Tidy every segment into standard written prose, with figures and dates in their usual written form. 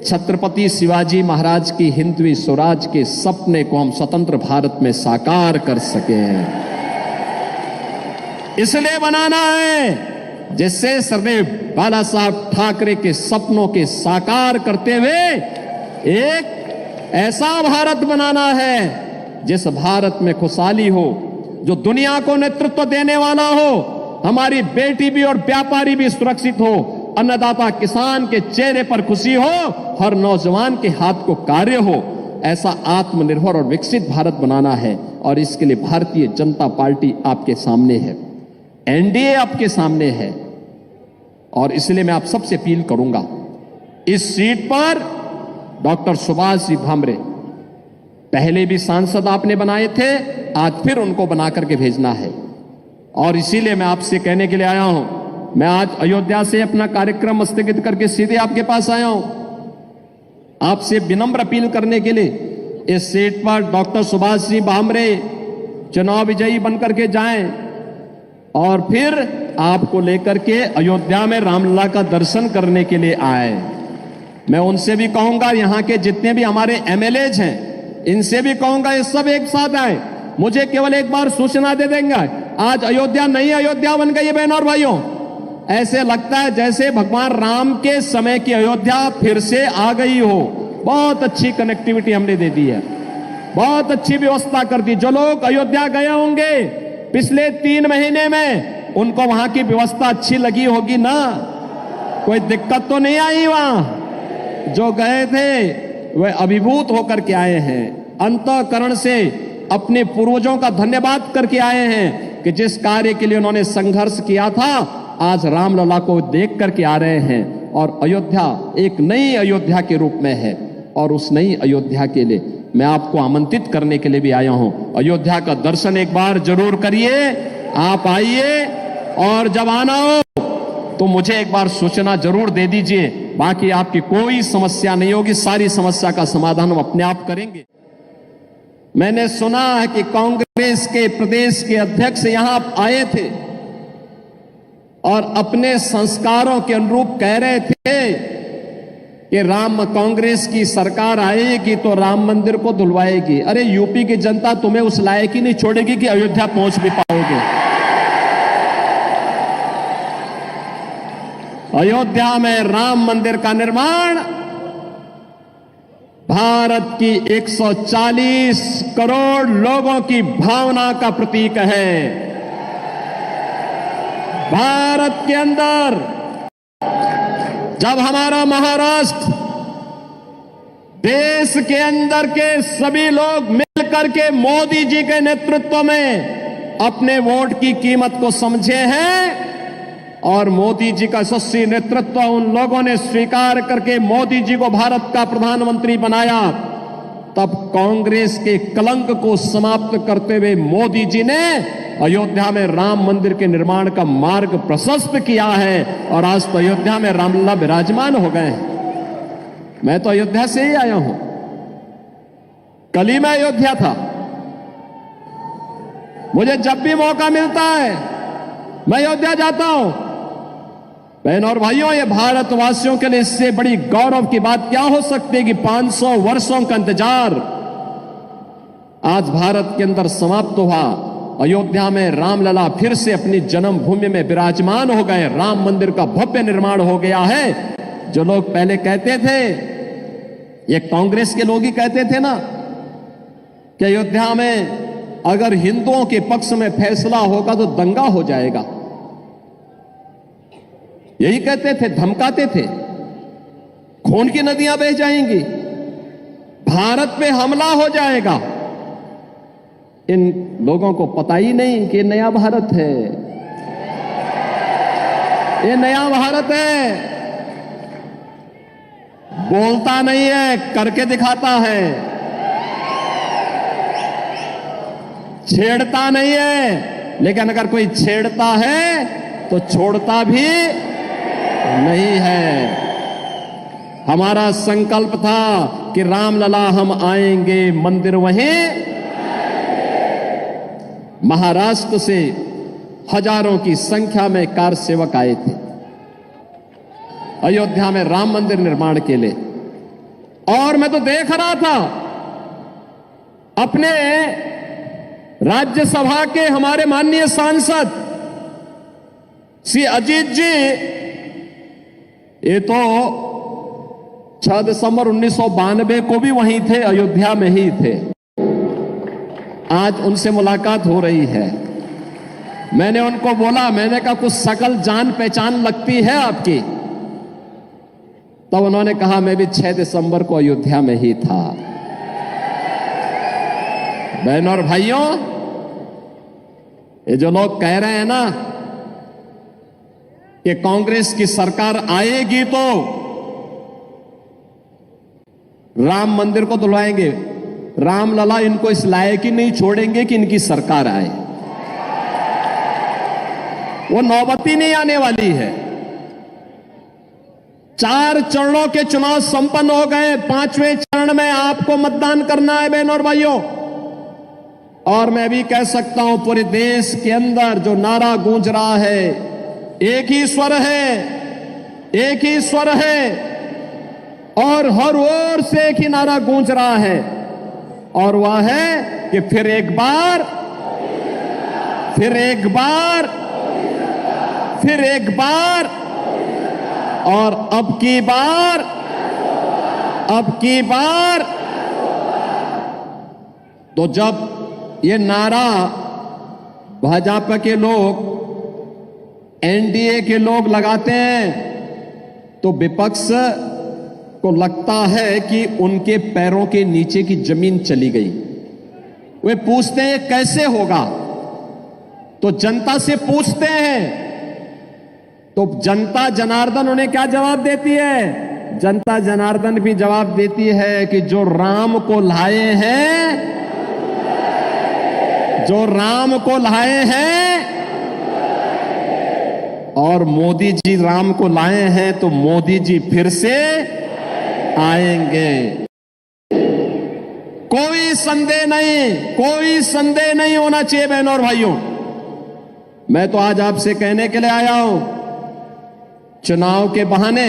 छत्रपति शिवाजी महाराज की हिंदवी स्वराज के सपने को हम स्वतंत्र भारत में साकार कर सकें। इसलिए बनाना है जिससे सरदार बाला साहब ठाकरे के सपनों के साकार करते हुए एक ऐसा भारत बनाना है जिस भारत में खुशहाली हो, जो दुनिया को नेतृत्व देने वाला हो, हमारी बेटी भी और व्यापारी भी सुरक्षित हो, अन्नदाता किसान के चेहरे पर खुशी हो, हर नौजवान के हाथ को कार्य हो। ऐसा आत्मनिर्भर और विकसित भारत बनाना है और इसके लिए भारतीय जनता पार्टी आपके सामने है, एनडीए आपके सामने है। और इसलिए मैं आप सबसे अपील करूंगा, इस सीट पर डॉक्टर सुभाष जी भामरे पहले भी सांसद आपने बनाए थे, आज फिर उनको बना करके भेजना है। और इसीलिए मैं आपसे कहने के लिए आया हूं, मैं आज अयोध्या से अपना कार्यक्रम स्थगित करके सीधे आपके पास आया हूं, आपसे विनम्र अपील करने के लिए इस सीट पर डॉक्टर सुभाष जी भामरे चुनाव विजयी बनकर के जाएं और फिर आपको लेकर के अयोध्या में रामलला का दर्शन करने के लिए आए। मैं उनसे भी कहूंगा, यहां के जितने भी हमारे एमएलएज हैं इनसे भी कहूंगा, ये सब एक साथ आए, मुझे केवल एक बार सूचना दे देंगे। आज अयोध्या नई अयोध्या बन गई है बहनों और भाइयों। ऐसे लगता है जैसे भगवान राम के समय की अयोध्या फिर से आ गई हो। बहुत अच्छी कनेक्टिविटी हमने दे दी है, बहुत अच्छी व्यवस्था कर दी। जो लोग अयोध्या गए होंगे पिछले 3 महीने में, उनको वहां की व्यवस्था अच्छी लगी होगी ना, कोई दिक्कत तो नहीं आई वहां। जो गए थे वे अभिभूत होकर के आए हैं, अंतःकरण से अपने पूर्वजों का धन्यवाद करके आए हैं कि जिस कार्य के लिए उन्होंने संघर्ष किया था, आज रामलला को देख करके आ रहे हैं। और अयोध्या एक नई अयोध्या के रूप में है और उस नई अयोध्या के लिए मैं आपको आमंत्रित करने के लिए भी आया हूं। अयोध्या का दर्शन एक बार जरूर करिए, आप आइए और जब आना हो तो मुझे एक बार सूचना जरूर दे दीजिए। बाकी आपकी कोई समस्या नहीं होगी, सारी समस्या का समाधान हम अपने आप करेंगे। मैंने सुना है कि कांग्रेस के प्रदेश के अध्यक्ष यहां आए थे और अपने संस्कारों के अनुरूप कह रहे थे कि कांग्रेस की सरकार आएगी तो राम मंदिर को धुलवाएगी। अरे यूपी की जनता तुम्हें उस लायक ही नहीं छोड़ेगी कि अयोध्या पहुंच भी पाओगे। अयोध्या में राम मंदिर का निर्माण भारत की 140 करोड़ लोगों की भावना का प्रतीक है। भारत के अंदर जब हमारा महाराष्ट्र देश के अंदर के सभी लोग मिलकर के मोदी जी के नेतृत्व में अपने वोट की कीमत को समझे हैं और मोदी जी का यशस्वी नेतृत्व उन लोगों ने स्वीकार करके मोदी जी को भारत का प्रधानमंत्री बनाया, तब कांग्रेस के कलंक को समाप्त करते हुए मोदी जी ने अयोध्या में राम मंदिर के निर्माण का मार्ग प्रशस्त किया है और आज तो अयोध्या में रामलला विराजमान हो गए हैं। मैं तो अयोध्या से ही आया हूं, कल ही मैं अयोध्या था। मुझे जब भी मौका मिलता है मैं अयोध्या जाता हूं। बहनों और भाइयों, ये भारतवासियों के लिए इससे बड़ी गौरव की बात क्या हो सकती है कि 500 वर्षों का इंतजार आज भारत के अंदर समाप्त हुआ। अयोध्या में रामलला फिर से अपनी जन्मभूमि में विराजमान हो गए, राम मंदिर का भव्य निर्माण हो गया है। जो लोग पहले कहते थे, ये कांग्रेस के लोग ही कहते थे ना कि अयोध्या में अगर हिंदुओं के पक्ष में फैसला होगा तो दंगा हो जाएगा, यही कहते थे, धमकाते थे, खून की नदियां बह जाएंगी, भारत पे हमला हो जाएगा। इन लोगों को पता ही नहीं कि नया भारत है, ये नया भारत है। बोलता नहीं है, करके दिखाता है, छेड़ता नहीं है, लेकिन अगर कोई छेड़ता है तो छोड़ता भी नहीं है। हमारा संकल्प था कि रामलला हम आएंगे, मंदिर वहीं। महाराष्ट्र से हजारों की संख्या में कार सेवक आए थे अयोध्या में राम मंदिर निर्माण के लिए। और मैं तो देख रहा था अपने राज्यसभा के हमारे माननीय सांसद श्री अजीत जी, ये तो 6 दिसंबर 1992 को भी वहीं थे, अयोध्या में ही थे। आज उनसे मुलाकात हो रही है। मैंने उनको बोला, मैंने कहा कुछ शकल जान पहचान लगती है आपकी? तब उन्होंने कहा मैं भी 6 दिसंबर को अयोध्या में ही था। बहनों और भाइयों, ये जो लोग कह रहे हैं ना कि कांग्रेस की सरकार आएगी तो राम मंदिर को धुलवाएंगे, रामलला इनको इस लायक ही नहीं छोड़ेंगे कि इनकी सरकार आए। वो नौबत ही नहीं आने वाली है। 4 चरणों के चुनाव संपन्न हो गए, 5वें चरण में आपको मतदान करना है बहनों और भाइयों। और मैं भी कह सकता हूं पूरे देश के अंदर जो नारा गूंज रहा है, एक ही स्वर है, एक ही स्वर है, और हर ओर से एक ही नारा गूंज रहा है, और वह है कि फिर एक बार, फिर एक बार, फिर एक बार, और अब की बार, अब की बार। तो जब ये नारा भाजपा के लोग, एनडीए के लोग लगाते हैं तो विपक्ष को लगता है कि उनके पैरों के नीचे की जमीन चली गई। वे पूछते हैं कैसे होगा, तो जनता से पूछते हैं, तो जनता जनार्दन उन्हें क्या जवाब देती है? जनता जनार्दन भी जवाब देती है कि जो राम को लाए हैं, जो राम को लाए हैं, और मोदी जी राम को लाए हैं, तो मोदी जी फिर से आएंगे। कोई संदेह नहीं, कोई संदेह नहीं होना चाहिए बहनों और भाइयों। मैं तो आज आपसे कहने के लिए आया हूं, चुनाव के बहाने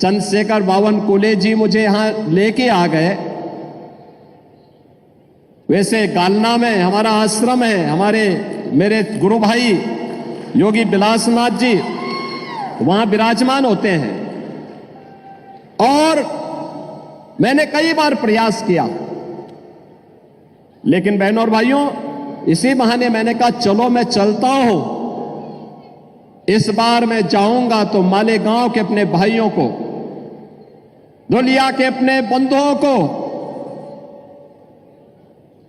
चंद्रशेखर बावनकुले जी मुझे यहां लेके आ गए। वैसे गालना में हमारा आश्रम है, हमारे मेरे गुरु भाई योगी बिलासनाथ जी वहां विराजमान होते हैं, और मैंने कई बार प्रयास किया, लेकिन बहनों और भाइयों इसी बहाने मैंने कहा चलो मैं चलता हूं। इस बार मैं जाऊंगा तो मालेगांव के अपने भाइयों को, धुलिया के अपने बंधुओं को,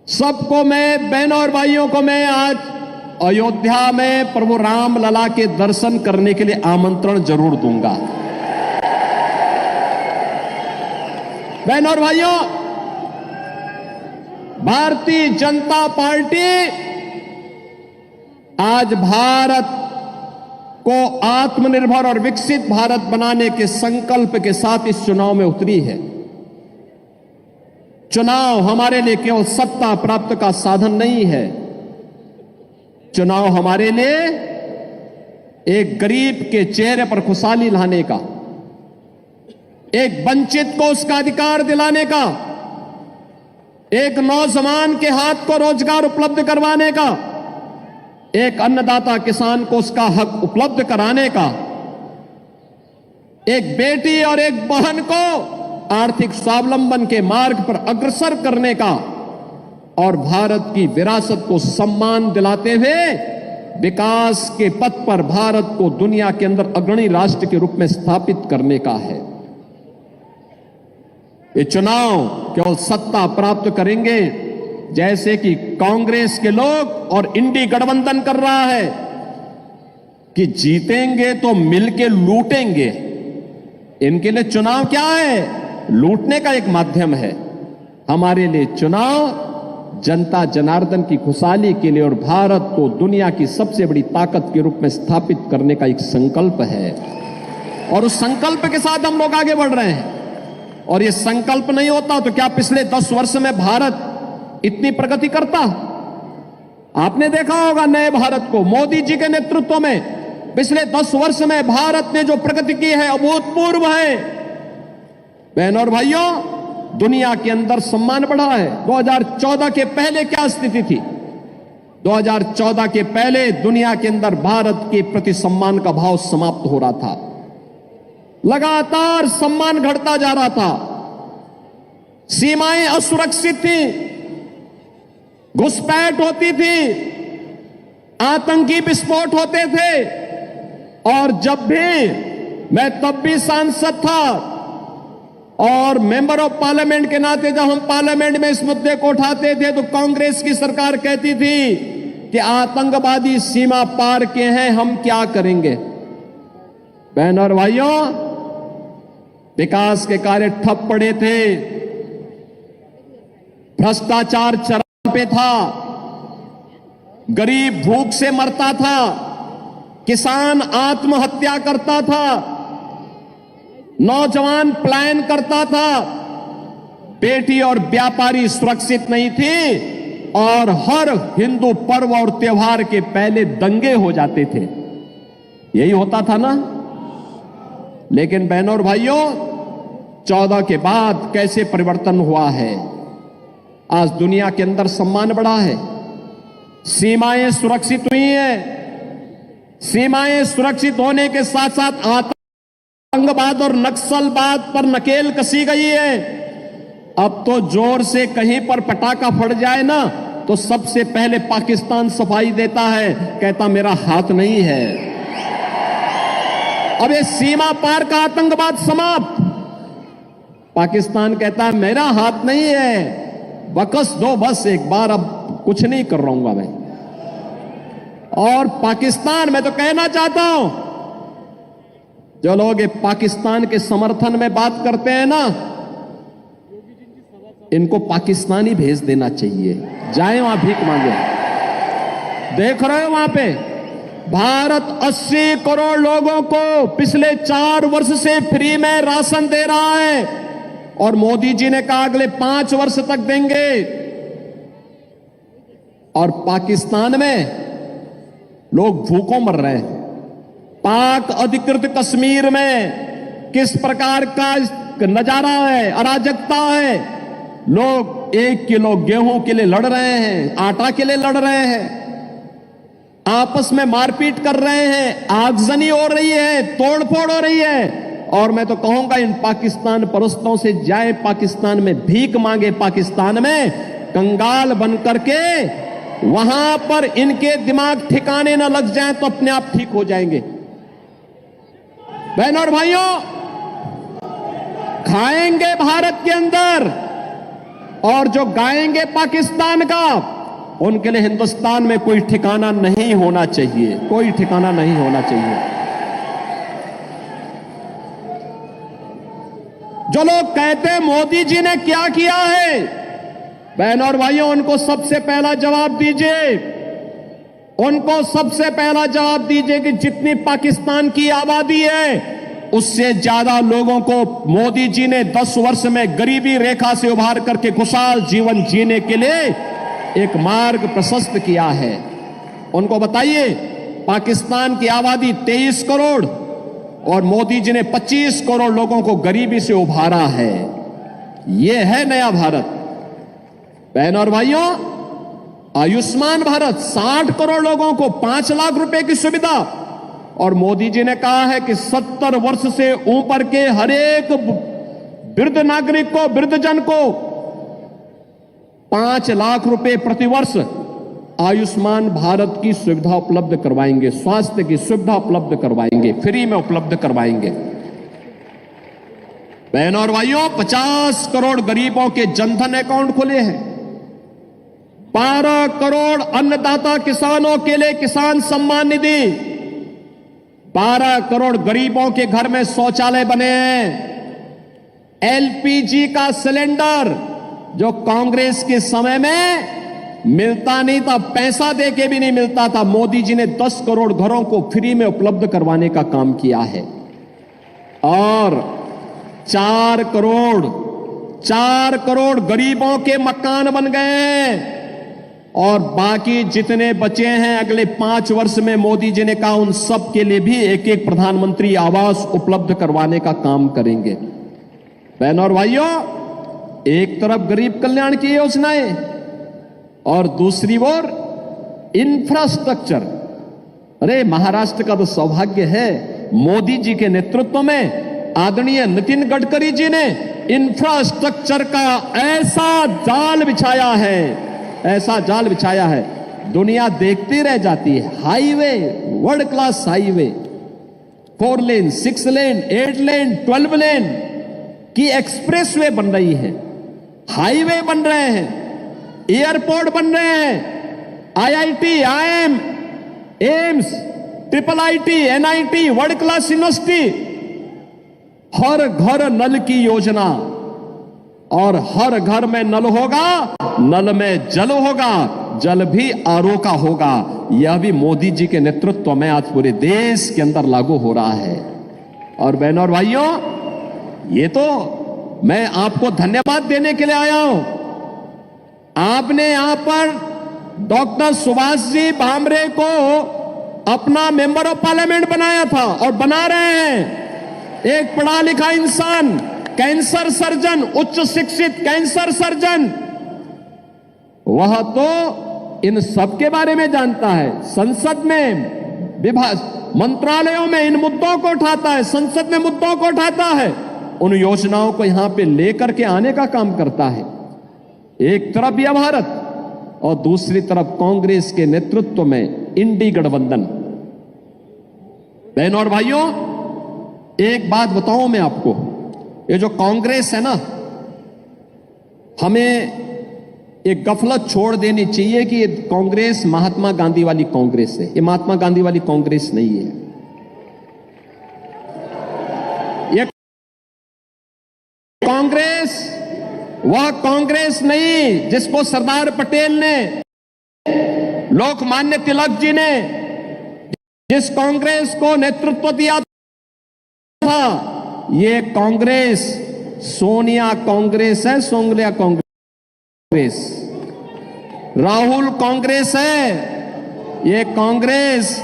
सबको मैं, बहनों और भाइयों को मैं आज अयोध्या में प्रभु राम लला के दर्शन करने के लिए आमंत्रण जरूर दूंगा। बहनों और भाइयों, भारतीय जनता पार्टी आज भारत को आत्मनिर्भर और विकसित भारत बनाने के संकल्प के साथ इस चुनाव में उतरी है। चुनाव हमारे लिए केवल सत्ता प्राप्त का साधन नहीं है। चुनाव हमारे लिए एक गरीब के चेहरे पर खुशहाली लाने का, एक वंचित को उसका अधिकार दिलाने का, एक नौजवान के हाथ को रोजगार उपलब्ध करवाने का, एक अन्नदाता किसान को उसका हक उपलब्ध कराने का, एक बेटी और एक बहन को आर्थिक स्वावलंबन के मार्ग पर अग्रसर करने का, और भारत की विरासत को सम्मान दिलाते हुए विकास के पथ पर भारत को दुनिया के अंदर अग्रणी राष्ट्र के रूप में स्थापित करने का है। ये चुनाव केवल सत्ता प्राप्त करेंगे जैसे कि कांग्रेस के लोग और इंडी गठबंधन कर रहा है कि जीतेंगे तो मिलके लूटेंगे। इनके लिए चुनाव क्या है? लूटने का एक माध्यम है। हमारे लिए चुनाव जनता जनार्दन की खुशहाली के लिए और भारत को दुनिया की सबसे बड़ी ताकत के रूप में स्थापित करने का एक संकल्प है, और उस संकल्प के साथ हम लोग आगे बढ़ रहे हैं। और ये संकल्प नहीं होता तो क्या पिछले 10 वर्ष में भारत इतनी प्रगति करता? आपने देखा होगा नए भारत को मोदी जी के नेतृत्व में पिछले 10 वर्ष में भारत ने जो प्रगति की है अभूतपूर्व है। बहनों और भाइयों, दुनिया के अंदर सम्मान बढ़ा है। 2014 के पहले क्या स्थिति थी? 2014 के पहले दुनिया के अंदर भारत के प्रति सम्मान का भाव समाप्त हो रहा था। लगातार सम्मान घटता जा रहा था। सीमाएं असुरक्षित थी, घुसपैठ होती थी, आतंकी विस्फोट होते थे। और जब भी मैं तब भी सांसद था और मेंबर ऑफ पार्लियामेंट के नाते जब हम पार्लियामेंट में इस मुद्दे को उठाते थे तो कांग्रेस की सरकार कहती थी कि आतंकवादी सीमा पार के हैं, हम क्या करेंगे? बहनों और भाइयों, विकास के कार्य ठप पड़े थे, भ्रष्टाचार चरम पे था, गरीब भूख से मरता था, किसान आत्महत्या करता था, नौजवान पलायन करता था, बेटी और व्यापारी सुरक्षित नहीं थी और हर हिंदू पर्व और त्योहार के पहले दंगे हो जाते थे। यही होता था ना? लेकिन बहनों और भाइयों, 14 के बाद कैसे परिवर्तन हुआ है? आज दुनिया के अंदर सम्मान बढ़ा है, सीमाएं सुरक्षित हुई हैं। सीमाएं सुरक्षित होने के साथ साथ आतंकवाद और नक्सलवाद पर नकेल कसी गई है। अब तो जोर से कहीं पर पटाखा फट जाए ना तो सबसे पहले पाकिस्तान सफाई देता है, कहता मेरा हाथ नहीं है। अब ये सीमा पार का आतंकवाद समाप्त। पाकिस्तान कहता है मेरा हाथ नहीं है, बकस दो बस एक बार, अब कुछ नहीं कर रहूंगा मैं। और पाकिस्तान, मैं तो कहना चाहता हूं, जो लोग पाकिस्तान के समर्थन में बात करते हैं ना, इनको पाकिस्तान ही भेज देना चाहिए, जाए वहां भीख मांगे। देख रहे हो वहां पे भारत 80 करोड़ लोगों को पिछले 4 वर्ष से फ्री में राशन दे रहा है और मोदी जी ने कहा अगले 5 वर्ष तक देंगे। और पाकिस्तान में लोग भूखों मर रहे हैं। पाक अधिकृत कश्मीर में किस प्रकार का नजारा है, अराजकता है। लोग 1 किलो गेहूं के लिए लड़ रहे हैं, आटा के लिए लड़ रहे हैं, आपस में मारपीट कर रहे हैं, आगजनी हो रही है, तोड़फोड़ हो रही है। और मैं तो कहूंगा इन पाकिस्तान परस्तों से जाए पाकिस्तान में भीख मांगे, पाकिस्तान में कंगाल बन करके वहां पर इनके दिमाग ठिकाने न लग जाए तो अपने आप ठीक हो जाएंगे। बहनों और भाइयों, खाएंगे भारत के अंदर और जो गाएंगे पाकिस्तान का, उनके लिए हिंदुस्तान में कोई ठिकाना नहीं होना चाहिए, कोई ठिकाना नहीं होना चाहिए। जो लोग कहते हैं मोदी जी ने क्या किया है, बहनों और भाइयों, उनको सबसे पहला जवाब दीजिए, उनको सबसे पहला जवाब दीजिए कि जितनी पाकिस्तान की आबादी है उससे ज्यादा लोगों को मोदी जी ने 10 वर्ष में गरीबी रेखा से उभार करके खुशहाल जीवन जीने के लिए एक मार्ग प्रशस्त किया है। उनको बताइए, पाकिस्तान की आबादी 23 करोड़ और मोदी जी ने 25 करोड़ लोगों को गरीबी से उभारा है। यह है नया भारत। बहनों और भाइयों, आयुष्मान भारत 60 करोड़ लोगों को 5 लाख रुपए की सुविधा, और मोदी जी ने कहा है कि 70 वर्ष से ऊपर के हर एक वृद्ध नागरिक को, वृद्धजन को 5 लाख रुपए प्रतिवर्ष आयुष्मान भारत की सुविधा उपलब्ध करवाएंगे, स्वास्थ्य की सुविधा उपलब्ध करवाएंगे, फ्री में उपलब्ध करवाएंगे। बहनों और भाइयों, 50 करोड़ गरीबों के जनधन अकाउंट खुले हैं। 12 करोड़ अन्नदाता किसानों के लिए किसान सम्मान निधि, 12 करोड़ गरीबों के घर में शौचालय बने हैं। एलपीजी का सिलेंडर जो कांग्रेस के समय में मिलता नहीं था, पैसा देके भी नहीं मिलता था, मोदी जी ने 10 करोड़ घरों को फ्री में उपलब्ध करवाने का काम किया है। और 4 करोड़ गरीबों के मकान बन गए हैं और बाकी जितने बचे हैं अगले 5 वर्ष में मोदी जी ने कहा उन सब के लिए भी एक एक प्रधानमंत्री आवास उपलब्ध करवाने का काम करेंगे। बहनों और भाइयों, एक तरफ गरीब कल्याण की योजनाएं और दूसरी ओर इंफ्रास्ट्रक्चर। अरे महाराष्ट्र का तो सौभाग्य है, मोदी जी के नेतृत्व में आदरणीय नितिन गडकरी जी ने इंफ्रास्ट्रक्चर का ऐसा जाल बिछाया है, ऐसा जाल बिछाया है, दुनिया देखती रह जाती है। हाईवे, वर्ल्ड क्लास हाईवे, 4 लेन, 6 लेन, 8 लेन, 12 लेन की एक्सप्रेसवे बन रही है, हाईवे बन रहे हैं, एयरपोर्ट बन रहे हैं, IIT, IIM, AIIMS, IIIT, NIT, world class university, हर घर नल की योजना, और हर घर में नल होगा, नल में जल होगा, जल भी आरओ का होगा। यह भी मोदी जी के नेतृत्व में आज पूरे देश के अंदर लागू हो रहा है। और बहनों और भाइयों, ये तो मैं आपको धन्यवाद देने के लिए आया हूं। आपने यहां पर डॉक्टर सुभाष जी भामरे को अपना मेंबर ऑफ पार्लियामेंट बनाया था और बना रहे हैं। एक पढ़ा लिखा इंसान, कैंसर सर्जन, उच्च शिक्षित कैंसर सर्जन, वह तो इन सब के बारे में जानता है। संसद में, विभाग, मंत्रालयों में इन मुद्दों को उठाता है, संसद में मुद्दों को उठाता है, उन योजनाओं को यहां पे लेकर के आने का काम करता है। एक तरफ यह भारत और दूसरी तरफ कांग्रेस के नेतृत्व में इंडी गठबंधन। बहनों और भाइयों, एक बात बताऊं मैं आपको, ये जो कांग्रेस है ना, हमें एक गफलत छोड़ देनी चाहिए कि ये कांग्रेस महात्मा गांधी वाली कांग्रेस है। ये महात्मा गांधी वाली कांग्रेस नहीं है। ये कांग्रेस वह कांग्रेस नहीं जिसको सरदार पटेल ने, लोकमान्य तिलक जी ने जिस कांग्रेस को नेतृत्व दिया था, ये कांग्रेस सोनिया कांग्रेस है, सोनिया कांग्रेस, राहुल कांग्रेस है। ये कांग्रेस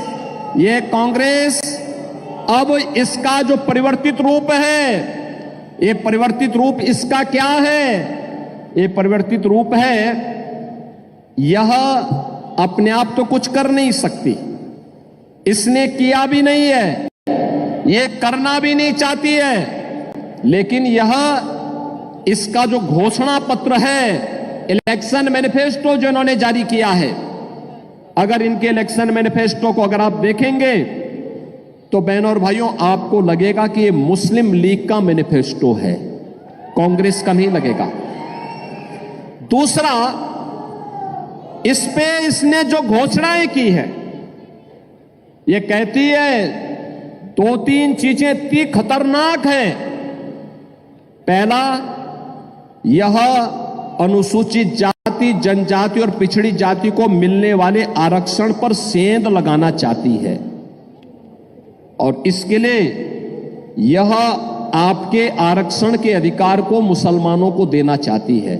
अब इसका जो परिवर्तित रूप है, ये परिवर्तित रूप इसका क्या है? ये परिवर्तित रूप है, यह अपने आप तो कुछ कर नहीं सकती, इसने किया भी नहीं है, ये करना भी नहीं चाहती है, लेकिन यह इसका जो घोषणा पत्र है, इलेक्शन मैनिफेस्टो जो इन्होंने जारी किया है, अगर इनके इलेक्शन मैनिफेस्टो को अगर आप देखेंगे तो बहनों और भाइयों, आपको लगेगा कि ये मुस्लिम लीग का मैनिफेस्टो है, कांग्रेस का नहीं लगेगा। दूसरा, इस पे इसने जो घोषणाएं की है, ये कहती है 2-3 चीजें इतनी खतरनाक हैं। पहला, यह अनुसूचित जाति, जनजाति और पिछड़ी जाति को मिलने वाले आरक्षण पर सेंध लगाना चाहती है, और इसके लिए यह आपके आरक्षण के अधिकार को मुसलमानों को देना चाहती है।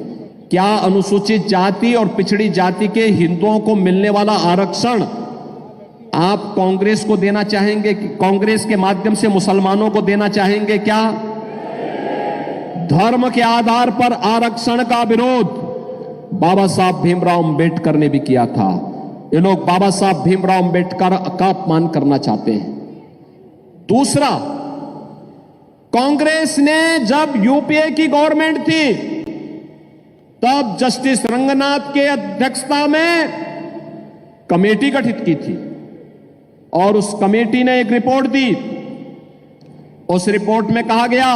क्या अनुसूचित जाति और पिछड़ी जाति के हिंदुओं को मिलने वाला आरक्षण आप कांग्रेस को देना चाहेंगे? कांग्रेस के माध्यम से मुसलमानों को देना चाहेंगे क्या? धर्म के आधार पर आरक्षण का विरोध बाबा साहब भीमराव अंबेडकर ने भी किया था। ये लोग बाबा साहब भीमराव अंबेडकर का अपमान करना चाहते हैं। दूसरा, कांग्रेस ने जब यूपीए की गवर्नमेंट थी, तब जस्टिस रंगनाथ के अध्यक्षता में कमेटी गठित की थी, और उस कमेटी ने एक रिपोर्ट दी। उस रिपोर्ट में कहा गया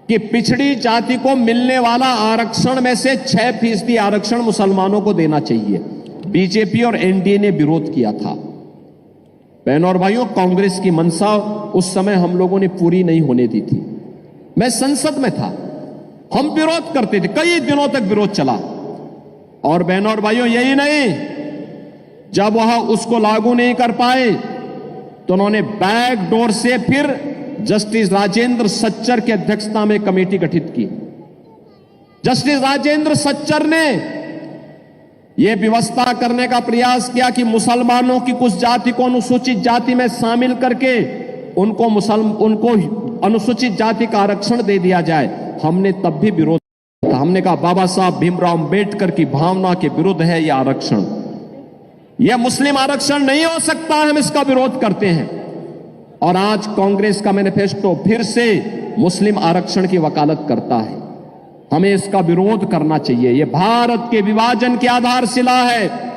कि पिछड़ी जाति को मिलने वाला आरक्षण में से 6% आरक्षण मुसलमानों को देना चाहिए। बीजेपी और एनडीए ने विरोध किया था। बहनों और भाइयों, कांग्रेस की मंशा उस समय हम लोगों ने पूरी नहीं होने दी थी। मैं संसद में था, हम विरोध करते थे, कई दिनों तक विरोध चला। और बहनों और भाइयों, यही नहीं, जब वह उसको लागू नहीं कर पाए तो उन्होंने बैक डोर से फिर जस्टिस राजेंद्र सच्चर की अध्यक्षता में कमेटी गठित की। जस्टिस राजेंद्र सच्चर ने यह व्यवस्था करने का प्रयास किया कि मुसलमानों की कुछ जाति को अनुसूचित जाति में शामिल करके उनको अनुसूचित जाति का आरक्षण दे दिया जाए, हमने तब भी विरोध किया। हमने कहा बाबा साहब भीमराव अंबेडकर की भावना के विरुद्ध है यह आरक्षण, यह मुस्लिम आरक्षण नहीं हो सकता, हम इसका विरोध करते हैं। और आज कांग्रेस का मैनिफेस्टो फिर से मुस्लिम आरक्षण की वकालत करता है। हमें इसका विरोध करना चाहिए। यह भारत के विभाजन की आधारशिला है।